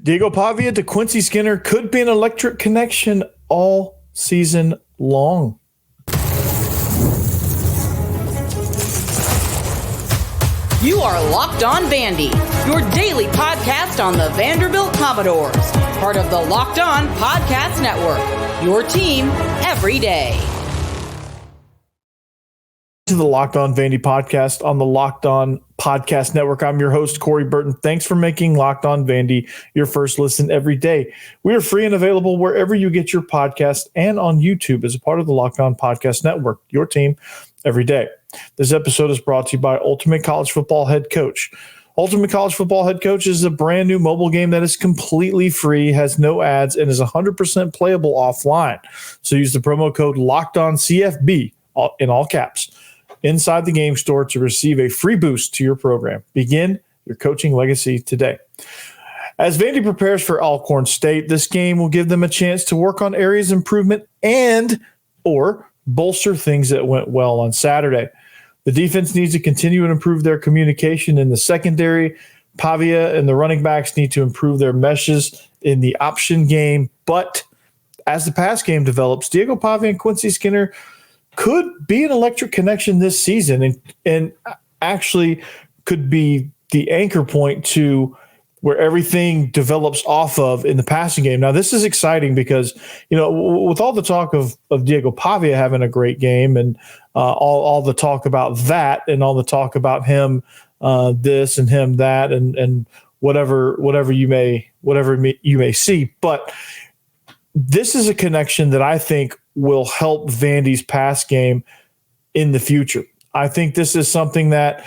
Diego Pavia to Quincy Skinner could be an electric connection all season long. You are Locked On Vandy, your daily podcast on the Vanderbilt Commodores, part of the Locked On Podcast Network, your team every day. To the Locked On Vandy podcast on the Locked On Podcast Network. I'm your host, Corey Burton. Thanks for making Locked On Vandy your first listen every day. We are free and available wherever you get your podcast and on YouTube as a part of the Locked On Podcast Network, your team every day. This episode is brought to you by Ultimate College Football Head Coach. Ultimate College Football Head Coach is a brand new mobile game that is completely free, has no ads, and is 100% playable offline. So use the promo code LOCKEDONCFB in all caps inside the game store to receive a free boost to your program. Begin your coaching legacy today. As Vandy prepares for Alcorn State, this game will give them a chance to work on areas of improvement and or bolster things that went well on Saturday. The defense needs to continue to improve their communication in the secondary. Pavia and the running backs need to improve their meshes in the option game. But as the pass game develops, Diego Pavia and Quincy Skinner could be an electric connection this season and actually could be the anchor point to where everything develops off of in the passing game. Now, this is exciting because, you know, with all the talk of Diego Pavia having a great game and all the talk about that and all the talk about him this and him that and whatever you may see. But this is a connection that I think will help Vandy's pass game in the future. I think this is something that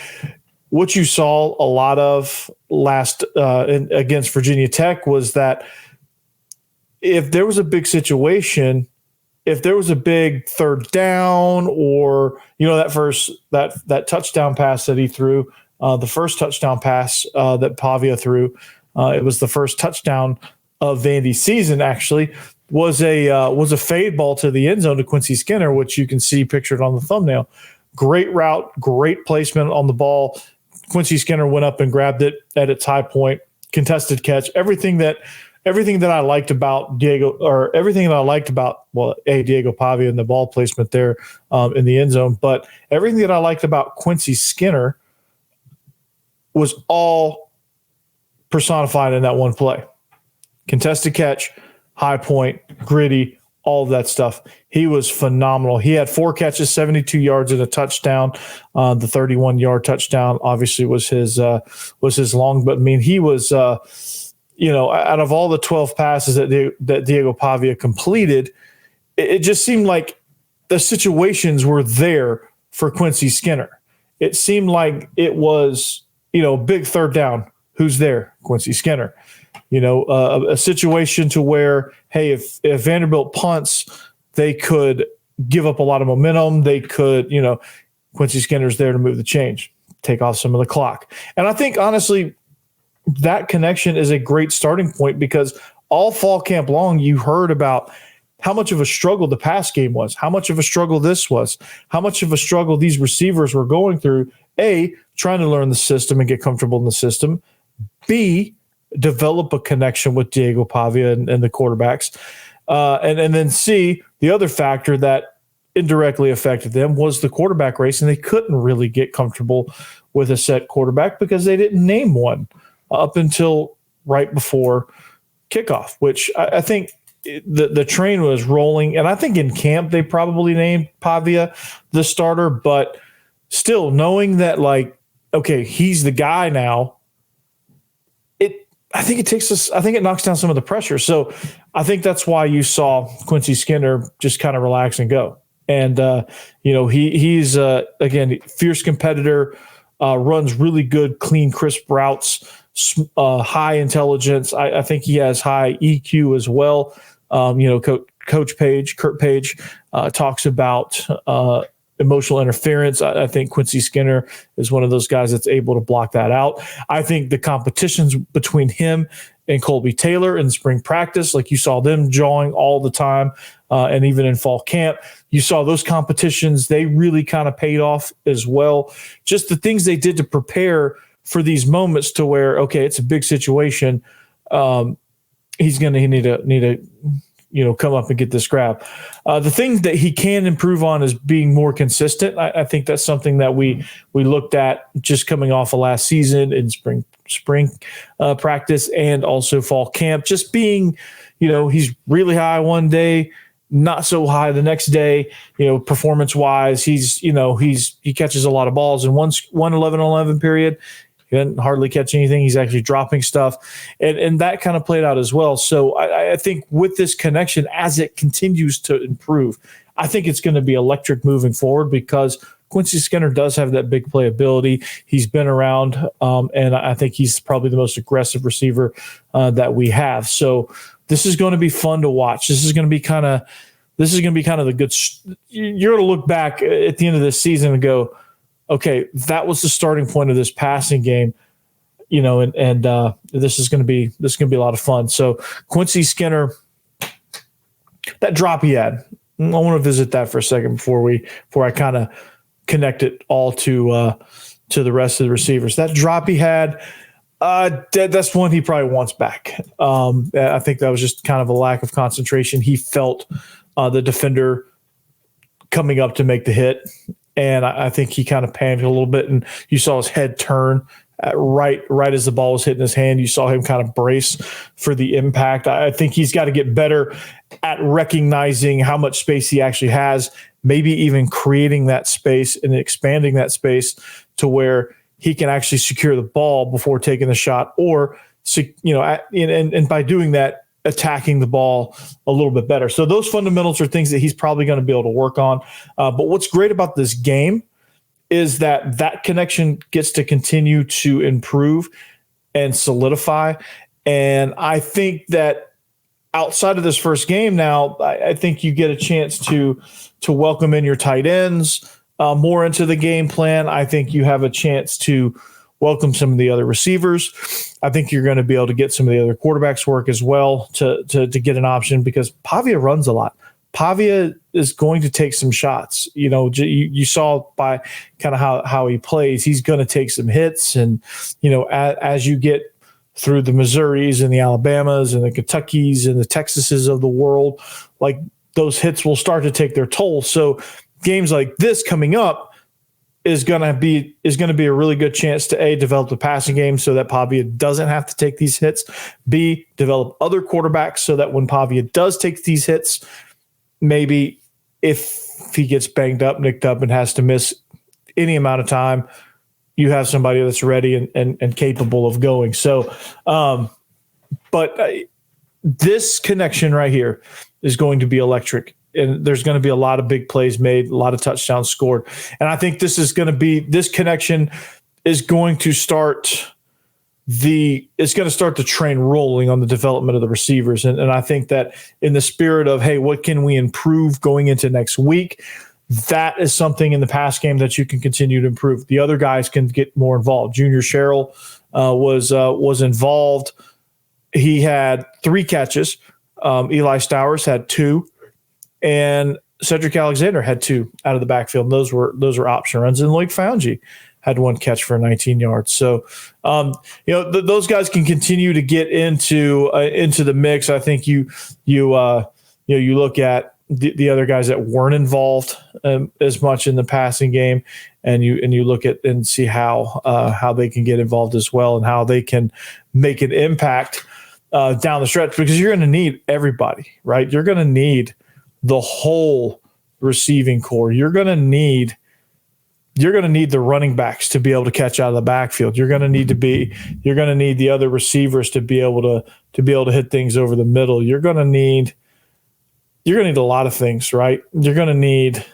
what you saw a lot of last against Virginia Tech was that if there was a big situation, if there was a big third down or, you know, that touchdown pass that he threw, the first touchdown pass that Pavia threw, it was the first touchdown of Vandy's season actually, was a fade ball to the end zone to Quincy Skinner, which you can see pictured on the thumbnail. Great route, great placement on the ball. Quincy Skinner went up and grabbed it at its high point, contested catch. Everything that I liked about Diego Pavia and the ball placement there in the end zone, but everything that I liked about Quincy Skinner was all personified in that one play. Contested catch, high point, gritty, all of that stuff. He was phenomenal. He had 4 catches, 72 yards and a touchdown. The 31-yard touchdown obviously was his long, but I mean, he was, out of all the 12 passes that Diego Pavia completed, it just seemed like the situations were there for Quincy Skinner. It seemed like it was, big third down. Who's there? Quincy Skinner. A situation to where, hey, if Vanderbilt punts, they could give up a lot of momentum. They could, Quincy Skinner's there to move the change, take off some of the clock. And I think, honestly, that connection is a great starting point because all fall camp long, you heard about how much of a struggle the pass game was, how much of a struggle this was, how much of a struggle these receivers were going through, A, trying to learn the system and get comfortable in the system, B, develop a connection with Diego Pavia and the quarterbacks. And then C, the other factor that indirectly affected them was the quarterback race, and they couldn't really get comfortable with a set quarterback because they didn't name one up until right before kickoff, which I think the train was rolling. And I think in camp they probably named Pavia the starter, but still knowing that, okay, he's the guy now, I think it knocks down some of the pressure. So I think that's why you saw Quincy Skinner just kind of relax and go. And, he's, again, fierce competitor, runs really good, clean, crisp routes, high intelligence. I think he has high EQ as well. Kurt Page talks about emotional interference. I think Quincy Skinner is one of those guys that's able to block that out. I think the competitions between him and Colby Taylor in spring practice, like you saw them jawing all the time, and even in fall camp, you saw those competitions. They really kind of paid off as well. Just the things they did to prepare for these moments to where, okay, it's a big situation. he's going to need to come up and get this grab. The thing that he can improve on is being more consistent. I think that's something that we looked at just coming off of last season in spring practice and also fall camp. Just being, he's really high one day, not so high the next day. Performance wise, he catches a lot of balls in one 11-11 period. He didn't hardly catch anything. He's actually dropping stuff. And that kind of played out as well. So I think with this connection, as it continues to improve, I think it's going to be electric moving forward because Quincy Skinner does have that big play ability. He's been around, and I think he's probably the most aggressive receiver that we have. So this is going to be fun to watch. This is going to be kind of the good. You're going to look back at the end of this season and go, okay, that was the starting point of this passing game, and this is going to be a lot of fun. So Quincy Skinner, that drop he had, I want to visit that for a second before I kind of connect it all to the rest of the receivers. That drop he had, that's one he probably wants back. I think that was just kind of a lack of concentration. He felt the defender coming up to make the hit. And I think he kind of panicked a little bit, and you saw his head turn right as the ball was hitting his hand. You saw him kind of brace for the impact. I think he's got to get better at recognizing how much space he actually has, maybe even creating that space and expanding that space to where he can actually secure the ball before taking the shot, or and by doing that, attacking the ball a little bit better. So those fundamentals are things that he's probably going to be able to work on. But what's great about this game is that connection gets to continue to improve and solidify. And I think that outside of this first game now, I think you get a chance to welcome in your tight ends more into the game plan. I think you have a chance to welcome some of the other receivers. I think you're going to be able to get some of the other quarterbacks work as well to get an option, because Pavia runs a lot. Pavia is going to take some shots. You saw by kind of how he plays, he's going to take some hits. And, as you get through the Missouris and the Alabamas and the Kentuckys and the Texases of the world, like those hits will start to take their toll. So games like this coming up is going to be a really good chance to develop the passing game so that Pavia doesn't have to take these hits. B, develop other quarterbacks so that when Pavia does take these hits, maybe if he gets banged up, nicked up, and has to miss any amount of time, you have somebody that's ready and capable of going. So, but this connection right here is going to be electric. And there's going to be a lot of big plays made, a lot of touchdowns scored. And I think this connection is going to start the train rolling on the development of the receivers. And I think that in the spirit of, hey, what can we improve going into next week? That is something in the pass game that you can continue to improve. The other guys can get more involved. Junior Sherrill was involved. He had 3 catches. Eli Stowers had 2. And Cedric Alexander had 2 out of the backfield. And those were option runs. And Loic Foungy had 1 catch for 19 yards. So, those guys can continue to get into the mix. I think you look at the other guys that weren't involved as much in the passing game, and you look at and see how they can get involved as well, and how they can make an impact down the stretch, because you're going to need everybody, right? You're going to need the whole receiving core. You're going to need the running backs to be able to catch out of the backfield. You're going to need the other receivers to be able to hit things over the middle. You're going to need a lot of things, right? You're going to need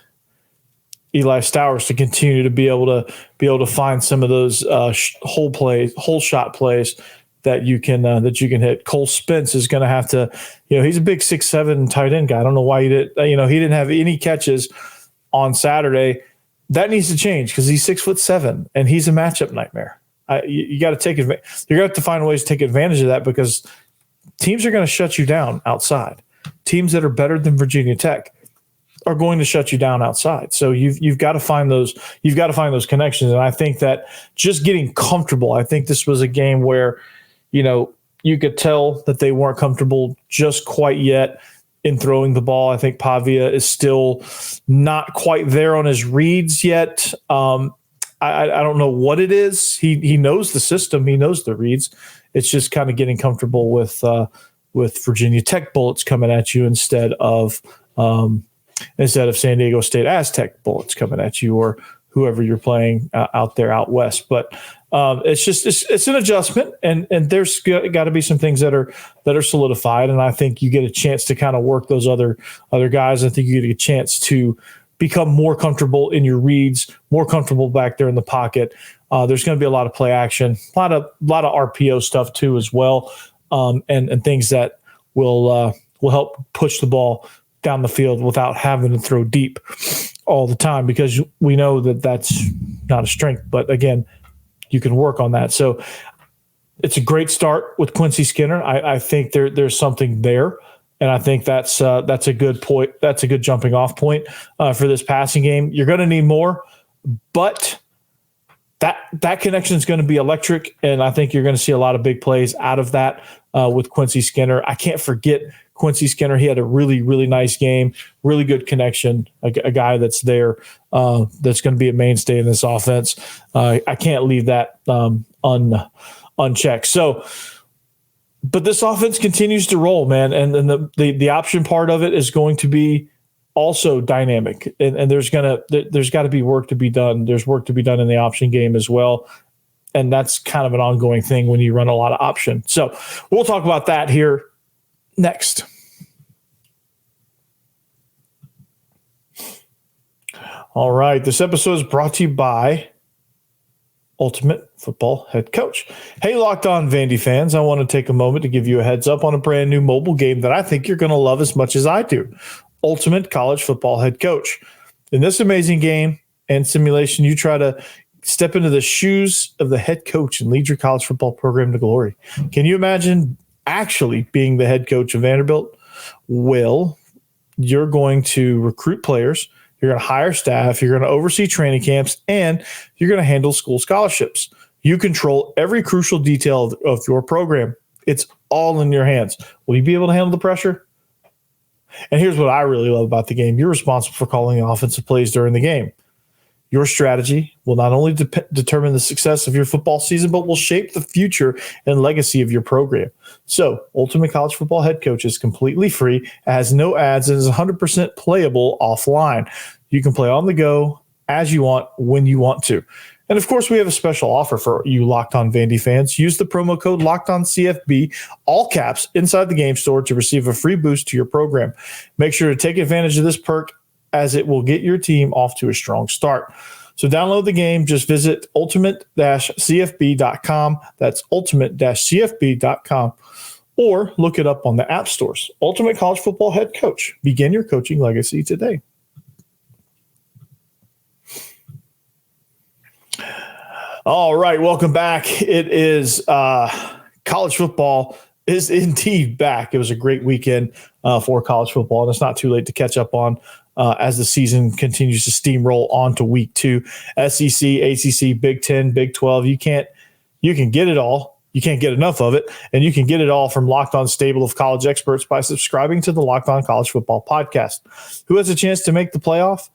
Eli Stowers to continue to be able to find some of those whole shot plays that you can hit. Cole Spence is going to have to, he's a big 6'7" tight end guy. I don't know why he didn't have any catches on Saturday. That needs to change, because he's 6'7" and he's a matchup nightmare. You got to take advantage. You're going to have to find ways to take advantage of that, because teams are going to shut you down outside. Teams that are better than Virginia Tech are going to shut you down outside. So you've got to find those. You've got to find those connections. And I think that just getting comfortable. I think this was a game where, you could tell that they weren't comfortable just quite yet in throwing the ball. I think Pavia is still not quite there on his reads yet. I don't know what it is. He knows the system. He knows the reads. It's just kind of getting comfortable with Virginia Tech bullets coming at you instead of San Diego State Aztec bullets coming at you, or whoever you're playing out there out west. But it's an adjustment, and there's got to be some things that are solidified. And I think you get a chance to kind of work those other guys. I think you get a chance to become more comfortable in your reads, more comfortable back there in the pocket. There's going to be a lot of play action, a lot of RPO stuff too as well, and things that will help push the ball down the field without having to throw deep all the time, because we know that that's not a strength. But again, you can work on that. So it's a great start with Quincy Skinner. I think there's something there. And I think that's a good point. That's a good jumping off point for this passing game. You're going to need more, but that connection is going to be electric, and I think you're going to see a lot of big plays out of that with Quincy Skinner. I can't forget Quincy Skinner. He had a really, really nice game, really good connection, a guy that's there that's going to be a mainstay in this offense. I can't leave that unchecked. So, but this offense continues to roll, man, and the option part of it is going to be also dynamic, and there's got to be work to be done. There's work to be done in the option game as well, and that's kind of an ongoing thing when you run a lot of option. So we'll talk about that here next. All right, this episode is brought to you by Ultimate Football Head Coach. Hey, Locked On Vandy fans, I want to take a moment to give you a heads up on a brand new mobile game that I think you're going to love as much as I do. Ultimate College Football Head Coach. In this amazing game and simulation, you try to step into the shoes of the head coach and lead your college football program to glory. Can you imagine actually being the head coach of Vanderbilt? Well, you're going to recruit players, you're going to hire staff, you're going to oversee training camps, and you're going to handle school scholarships. You control every crucial detail of your program. It's all in your hands. Will you be able to handle the pressure? And here's what I really love about the game. You're responsible for calling offensive plays during the game. Your strategy will not only determine the success of your football season, but will shape the future and legacy of your program. So, Ultimate College Football Head Coach is completely free, has no ads, and is 100% playable offline. You can play on the go as you want, when you want to. And of course, we have a special offer for you Locked On Vandy fans. Use the promo code LOCKEDONCFB, all caps, inside the game store to receive a free boost to your program. Make sure to take advantage of this perk, as it will get your team off to a strong start. So download the game. Just visit ultimate-cfb.com. That's ultimate-cfb.com. Or look it up on the app stores. Ultimate College Football Head Coach. Begin your coaching legacy today. All right, welcome back. It is college football is indeed back. It was a great weekend for college football, and it's not too late to catch up on as the season continues to steamroll on to week 2. SEC, ACC, Big 10, Big 12. You can get it all. You can't get enough of it, and you can get it all from Locked On stable of college experts by subscribing to the Locked On College Football podcast. Who has a chance to make the playoff?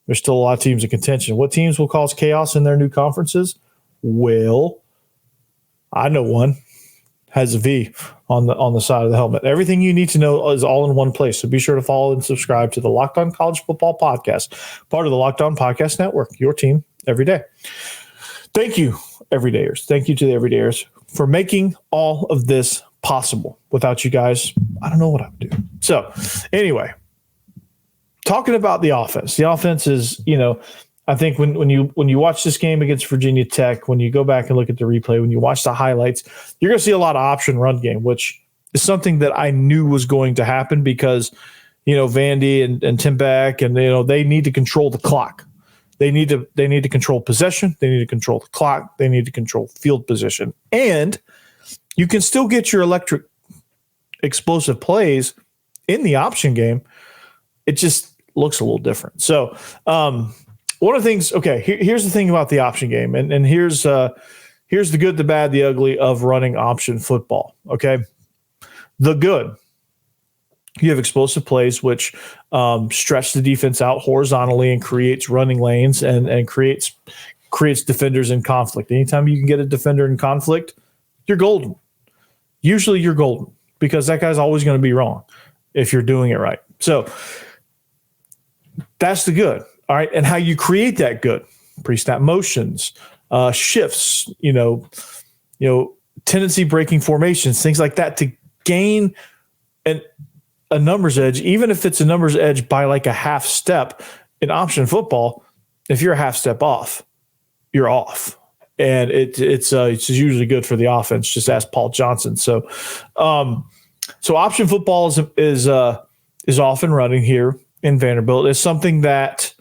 There's still a lot of teams in contention. What teams will cause chaos in their new conferences? Well, I know one. Has a V on the side of the helmet. Everything you need to know is all in one place. So be sure to follow and subscribe to the Locked On College Football podcast, part of the Locked On Podcast Network, your team every day. Thank you, everydayers. Thank you to the everydayers for making all of this possible. Without you guys, I don't know what I would do. So anyway, talking about the offense. The offense is, I think when you watch this game against Virginia Tech, when you go back and look at the replay, when you watch the highlights, you're going to see a lot of option run game, which is something that I knew was going to happen because, Vandy and Tim Beck and they need to control the clock. They need to control possession. They need to control the clock. They need to control field position. And you can still get your electric explosive plays in the option game. It just looks a little different. So, one of the things, okay, here's the thing about the option game, and here's here's the good, the bad, the ugly of running option football. Okay. The good, you have explosive plays, which stretch the defense out horizontally and creates running lanes and creates defenders in conflict. Anytime you can get a defender in conflict, you're golden. Usually you're golden because that guy's always going to be wrong if you're doing it right. So that's the good. All right. And how you create that good, pre-snap motions, shifts, tendency breaking formations, things like that to gain a numbers edge, even if it's a numbers edge by like a half step in option football. If you're a half step off, you're off. And it's usually good for the offense. Just ask Paul Johnson. So option football is off and running here in Vanderbilt. It's something that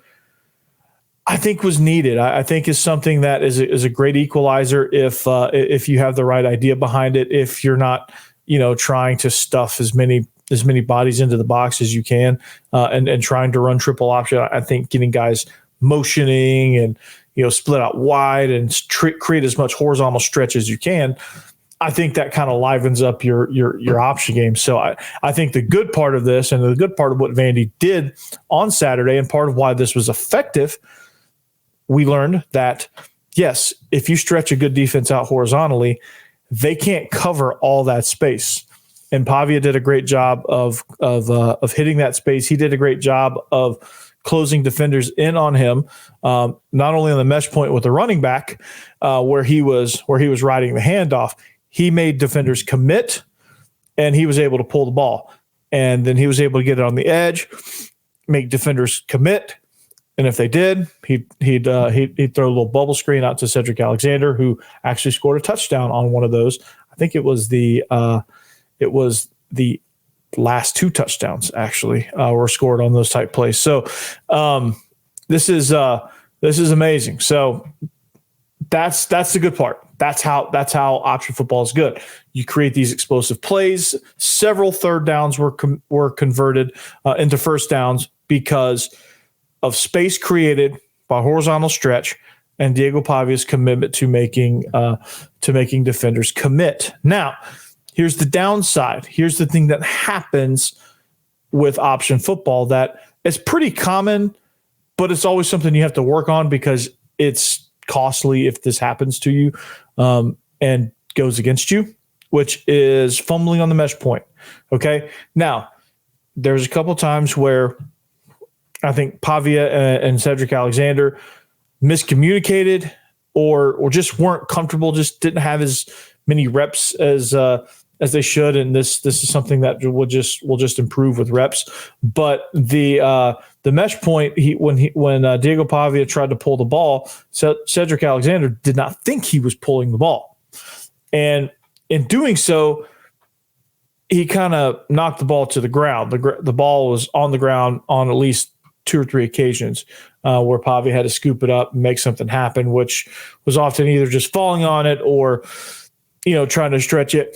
I think was needed. I think is something that is a great equalizer if you have the right idea behind it. If you're not, trying to stuff as many bodies into the box as you can, and trying to run triple option. I think getting guys motioning and split out wide and create as much horizontal stretch as you can. I think that kind of livens up your option game. So I think the good part of this and the good part of what Vandy did on Saturday and part of why this was effective, we learned that, yes, if you stretch a good defense out horizontally, they can't cover all that space. And Pavia did a great job of hitting that space. He did a great job of closing defenders in on him, not only on the mesh point with the running back, where he was riding the handoff. He made defenders commit, and he was able to pull the ball. And then he was able to get it on the edge, make defenders commit. And if they did, he'd throw a little bubble screen out to Cedric Alexander, who actually scored a touchdown on one of those. I think it was the last two touchdowns actually were scored on those type plays. So this is amazing. So that's the good part. That's how option football is good. You create these explosive plays. Several third downs were converted into first downs because of space created by horizontal stretch and Diego Pavia's commitment to making defenders commit. Now, here's the downside. Here's the thing that happens with option football that is pretty common, but it's always something you have to work on because it's costly if this happens to you and goes against you, which is fumbling on the mesh point. Okay. Now, there's a couple times where I think Pavia and Cedric Alexander miscommunicated or just weren't comfortable, just didn't have as many reps as they should. And this is something that will just improve with reps. But the mesh point, when Diego Pavia tried to pull the ball, Cedric Alexander did not think he was pulling the ball. And in doing so, he kind of knocked the ball to the ground. The ball was on the ground on at least 2 or 3 occasions where Pavia had to scoop it up and make something happen, which was often either just falling on it or, trying to stretch it,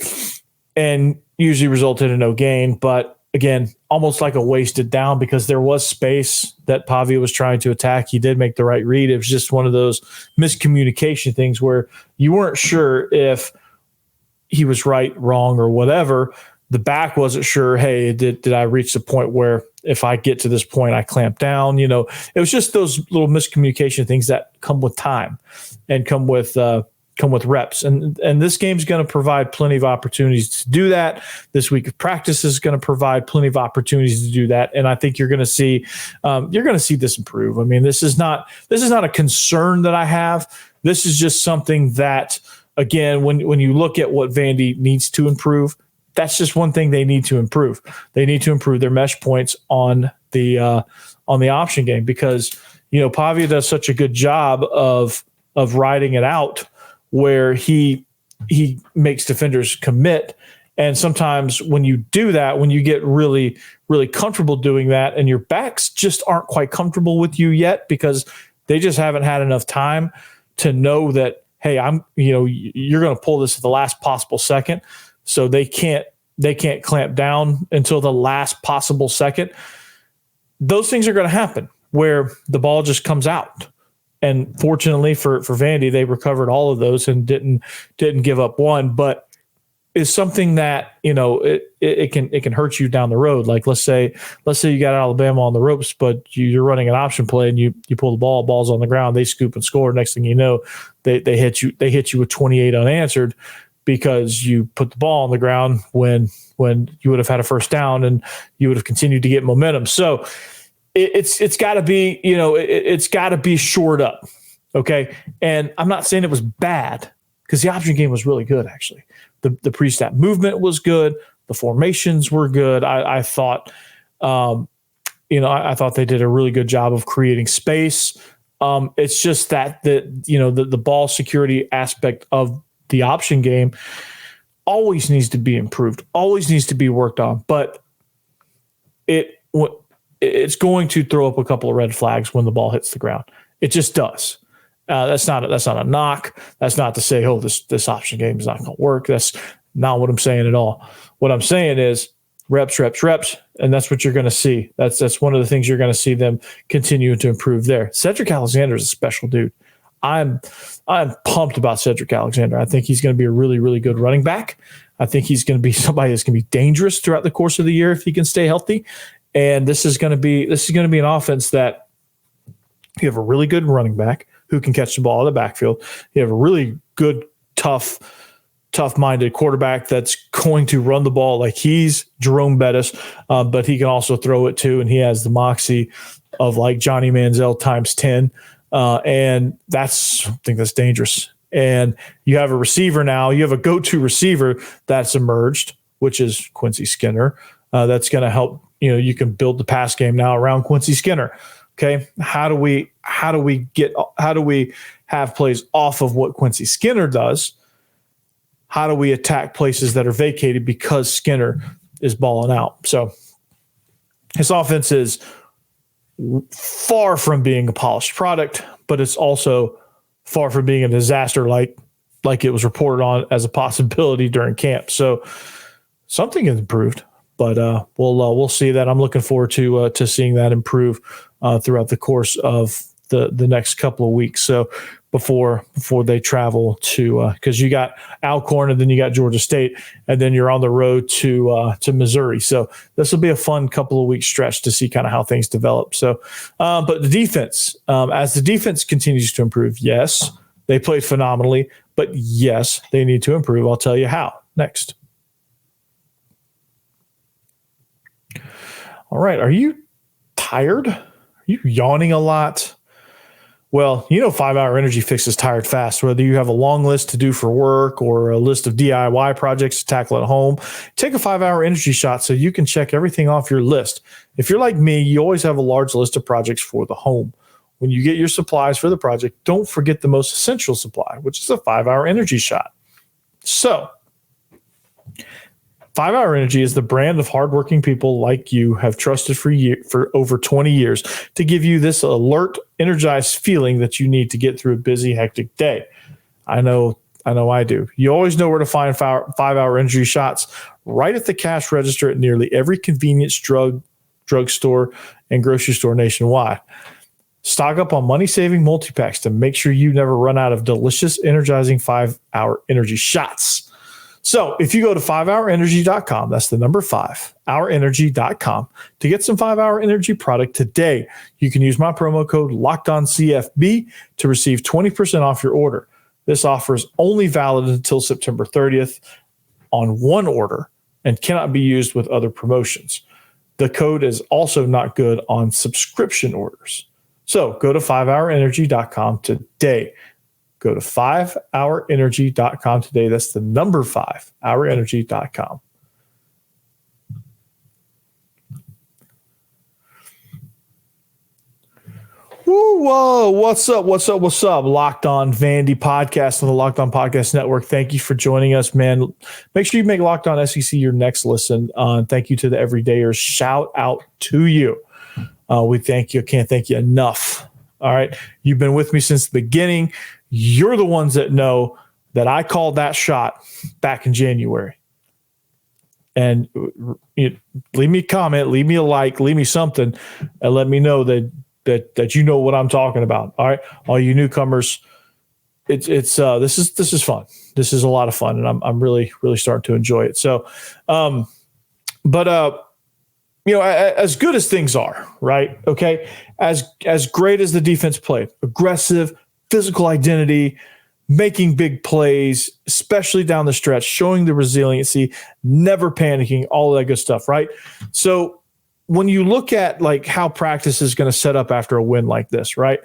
and usually resulted in no gain. But again, almost like a wasted down because there was space that Pavia was trying to attack. He did make the right read. It was just one of those miscommunication things where you weren't sure if he was right, wrong, or whatever. The back wasn't sure, hey, did I reach the point where if I get to this point, I clamp down? It was just those little miscommunication things that come with time and come with reps. And this game's going to provide plenty of opportunities to do that. This week of practice is going to provide plenty of opportunities to do that. And I think you're going to see this improve. I mean, this is not a concern that I have. This is just something that, again, when you look at what Vandy needs to improve, that's just one thing they need to improve. They need to improve their mesh points on the option game because, Pavia does such a good job of riding it out where he makes defenders commit. And sometimes when you do that, when you get really, really comfortable doing that and your backs just aren't quite comfortable with you yet because they just haven't had enough time to know that, hey, you're going to pull this at the last possible second. So they can't clamp down until the last possible second. Those things are going to happen where the ball just comes out And fortunately for Vandy, they recovered all of those and didn't give up one. But is something that, it can hurt you down the road. Like let's say you got Alabama on the ropes, but you're running an option play and you pull the ball's on the ground, they scoop and score. Next thing you know, they hit you with 28 unanswered because you put the ball on the ground when you would have had a first down and you would have continued to get momentum. So it's got to be, it's got to be shored up. Okay. And I'm not saying it was bad because the option game was really good, actually. The pre-snap movement was good. The formations were good. I thought, I thought they did a really good job of creating space. It's just that the ball security aspect of the option game always needs to be improved, always needs to be worked on. But it's going to throw up a couple of red flags when the ball hits the ground. It just does. That's not a knock. That's not to say, this option game is not going to work. That's not what I'm saying at all. What I'm saying is reps, and that's what you're going to see. That's one of the things you're going to see them continue to improve there. Cedric Alexander is a special dude. I'm pumped about Cedric Alexander. I think he's going to be a really, really good running back. I think he's going to be somebody that's going to be dangerous throughout the course of the year if he can stay healthy. And this is going to be an offense that you have a really good running back who can catch the ball in the backfield. You have a really good, tough-minded quarterback that's going to run the ball like he's Jerome Bettis, but he can also throw it too, and he has the moxie of like Johnny Manziel times 10, and I think that's dangerous. And you have a receiver now. You have a go-to receiver that's emerged, which is Quincy Skinner. That's going to help. You can build the pass game now around Quincy Skinner. Okay, how do we have plays off of what Quincy Skinner does? How do we attack places that are vacated because Skinner is balling out? So his offense is far from being a polished product, but it's also far from being a disaster like it was reported on as a possibility during camp. So something has improved, but we'll see that. I'm looking forward to seeing that improve throughout the course of the next couple of weeks. So before they travel to, because you got Alcorn and then you got Georgia State, and then you're on the road to Missouri. So this will be a fun couple of weeks stretch to see kind of how things develop. So, but the defense, as the defense continues to improve, yes, they played phenomenally, but yes, they need to improve. I'll tell you how next. All right. Are you tired? Are you yawning a lot? Well, 5 Hour Energy fixes tired fast. Whether you have a long list to do for work or a list of DIY projects to tackle at home, take a 5 Hour Energy shot so you can check everything off your list. If you're like me, you always have a large list of projects for the home. When you get your supplies for the project, don't forget the most essential supply, which is a 5 Hour Energy shot. So 5 Hour Energy is the brand of hardworking people like you have trusted for over 20 years to give you this alert, energized feeling that you need to get through a busy, hectic day. I know I do. You always know where to find 5 Hour Energy shots right at the cash register at nearly every convenience drugstore and grocery store nationwide. Stock up on money-saving multi-packs to make sure you never run out of delicious, energizing 5 Hour Energy shots. So if you go to 5hourenergy.com, that's the number 5, hourenergy.com, to get some 5 Hour Energy product today, you can use my promo code LOCKEDONCFB to receive 20% off your order. This offer is only valid until September 30th on one order and cannot be used with other promotions. The code is also not good on subscription orders. So go to 5hourenergy.com today. Go to 5hourenergy.com today. That's the number 5, hourenergy.com. Whoa, what's up? Locked On Vandy podcast on the Locked On Podcast Network. Thank you for joining us, man. Make sure you make Locked On SEC your next listen. Thank you to the everydayers. Shout out to you. We thank you. Can't thank you enough. All right. You've been with me since the beginning. You're the ones that know that I called that shot back in January. And leave me a comment, leave me a like, leave me something, and let me know that that you know what I'm talking about. All right, all you newcomers, this is fun. This is a lot of fun, and I'm really starting to enjoy it. So, as good as things are, right? Okay, as great as the defense played, aggressive, physical identity, making big plays, especially down the stretch, showing the resiliency, never panicking, all of that good stuff, right? So when you look at like how practice is going to set up after a win like this, right?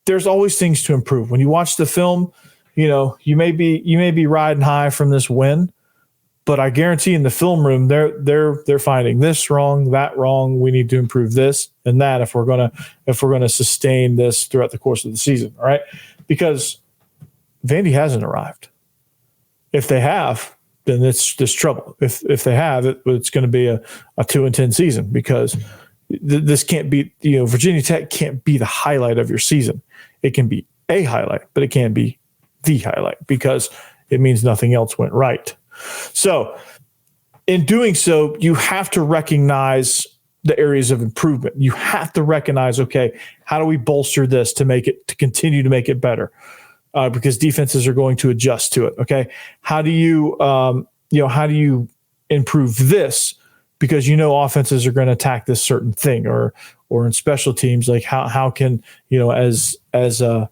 There's always things to improve. When you watch the film, you may be riding high from this win, but I guarantee in the film room they're finding this wrong, that wrong. We need to improve this and that if we're gonna sustain this throughout the course of the season, all right? Because Vandy hasn't arrived. If they have, then it's just trouble. If they have, it's going to be a 2-10 season because this can't be, Virginia Tech can't be the highlight of your season. It can be a highlight, but it can't be the highlight because it means nothing else went right. So in doing so, you have to recognize the areas of improvement. You have to recognize, okay, how do we bolster this to continue to make it better? Because defenses are going to adjust to it. Okay. How do you improve this? Because offenses are going to attack this certain thing, or in special teams, like how can as a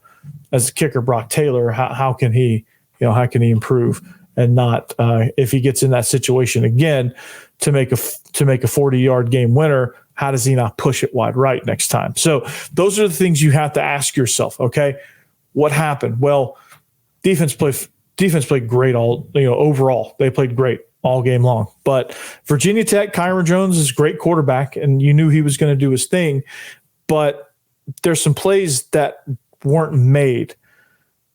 kicker Brock Taylor, how can he improve and not if he gets in that situation again to make a 40-yard game winner, how does he not push it wide right next time? So those are the things you have to ask yourself. Okay, what happened? Well, defense played great overall. They played great all game long. But Virginia Tech, Kyron Jones is a great quarterback, and you knew he was going to do his thing. But there's some plays that weren't made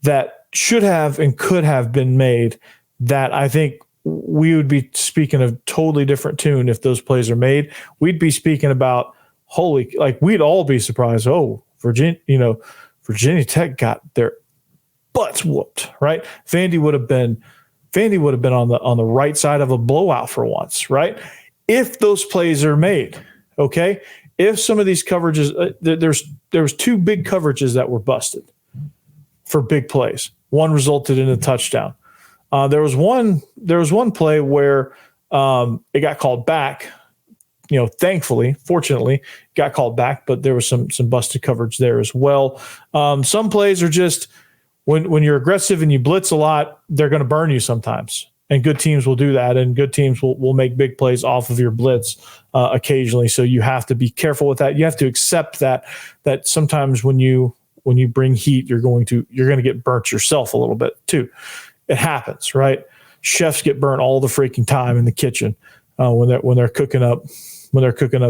that should have and could have been made that I think we would be speaking of totally different tune if those plays are made. We'd be speaking about we'd all be surprised. Oh, Virginia Tech got their butts whooped, right? Vandy would have been on the right side of a blowout for once, right? If those plays are made, okay? If some of these coverages, there was 2 big coverages that were busted for big plays. One resulted in a touchdown. There was one play where it got called back. Fortunately, got called back, but there was some busted coverage there as well. Some plays are just when you're aggressive and you blitz a lot, they're going to burn you sometimes. And good teams will do that, and good teams will make big plays off of your blitz occasionally. So you have to be careful with that. You have to accept that sometimes when you bring heat, you're going to get burnt yourself a little bit too. It happens, right? Chefs get burnt all the freaking time in the kitchen when they're cooking up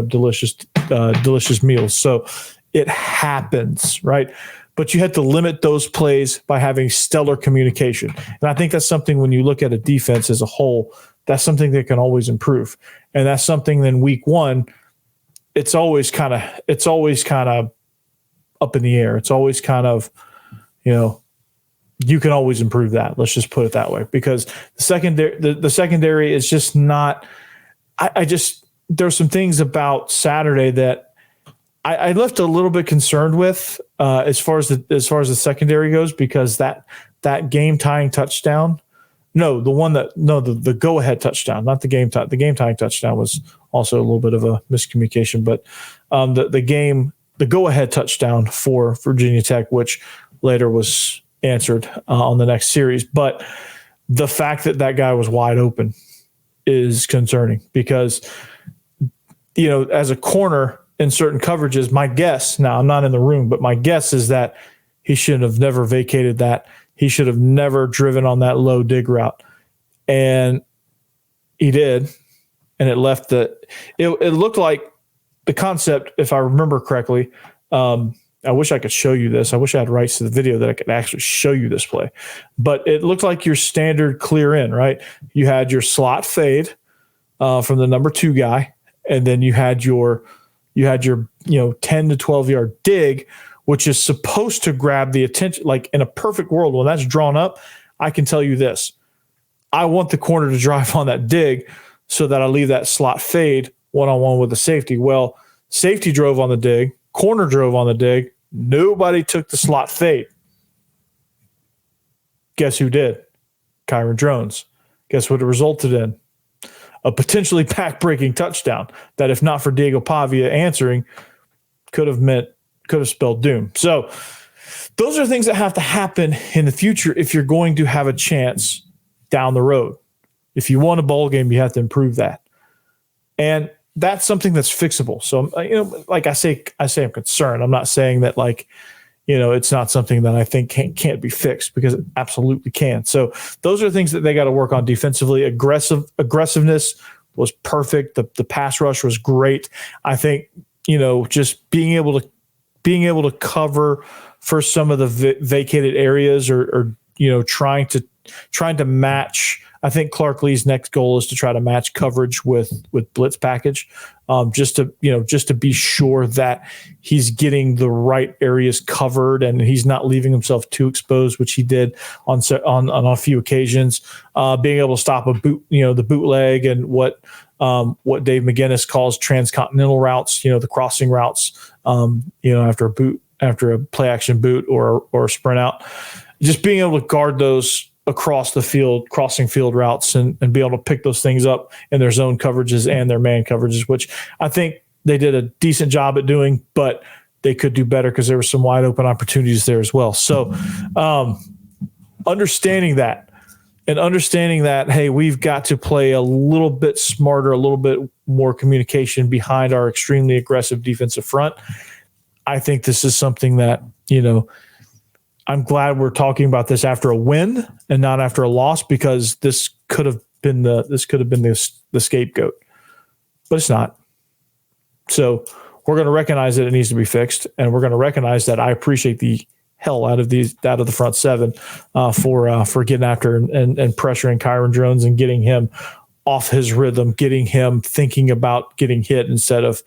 delicious meals. So it happens, right? But you had to limit those plays by having stellar communication. And I think that's something when you look at a defense as a whole, that's something that can always improve. And that's something in week 1, it's always kind of up in the air. It's always kind of, you can always improve that. Let's just put it that way, because the secondary is just not, there's some things about Saturday that I left a little bit concerned with as far as the secondary goes, because that game tying touchdown, the go ahead touchdown, not the game tying touchdown was also a little bit of a miscommunication, but the go ahead touchdown for Virginia Tech, which later was answered on the next series. But the fact that guy was wide open is concerning because, as a corner in certain coverages, my guess, now I'm not in the room, but my guess is that he should have never vacated that. He should have never driven on that low dig route. And he did. And it left it looked like the concept, if I remember correctly, I wish I could show you this. I wish I had rights to the video that I could actually show you this play. But it looked like your standard clear in, right? You had your slot fade from the number 2 guy, and then you had your 10 to 12 yard dig, which is supposed to grab the attention. Like in a perfect world, when that's drawn up, I can tell you this. I want the corner to drive on that dig so that I leave that slot fade one-on-one with the safety. Well, safety drove on the dig. Corner drove on the dig. Nobody took the slot fade. Guess who did? Kyron Drones. Guess what it resulted in? A potentially back-breaking touchdown that, if not for Diego Pavia answering, could have spelled doom. So those are things that have to happen in the future if you're going to have a chance down the road. If you want a bowl game, you have to improve that. And that's something that's fixable. So, like I say I'm concerned. I'm not saying that, like, it's not something that I think can't be fixed, because it absolutely can. So those are things that they got to work on defensively. Aggressiveness was perfect. The pass rush was great. I think, just being able to cover for some of the vacated areas, or trying to match. I think Clark Lee's next goal is to try to match coverage with blitz package, just to be sure that he's getting the right areas covered and he's not leaving himself too exposed, which he did on a few occasions. Being able to stop the bootleg and what Dave McGinnis calls transcontinental routes, the crossing routes, after a play action boot or a sprint out, just being able to guard those across the field, crossing field routes, and be able to pick those things up in their zone coverages and their man coverages, which I think they did a decent job at doing, but they could do better because there were some wide open opportunities there as well. So understanding that, hey, we've got to play a little bit smarter, a little bit more communication behind our extremely aggressive defensive front. I think this is something that, I'm glad we're talking about this after a win and not after a loss, because this could have been the scapegoat, but it's not. So we're going to recognize that it needs to be fixed, and we're going to recognize that I appreciate the hell out of the front seven for getting after and pressuring Kyron Drones and getting him off his rhythm, getting him thinking about getting hit instead of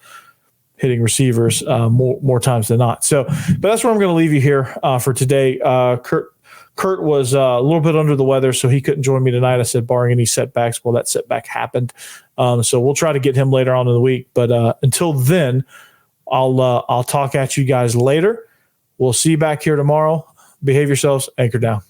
hitting receivers more times than not. So, but that's where I'm going to leave you here for today. Kurt was a little bit under the weather, so he couldn't join me tonight. I said, barring any setbacks. Well, that setback happened. So we'll try to get him later on in the week. But until then, I'll talk at you guys later. We'll see you back here tomorrow. Behave yourselves. Anchor down.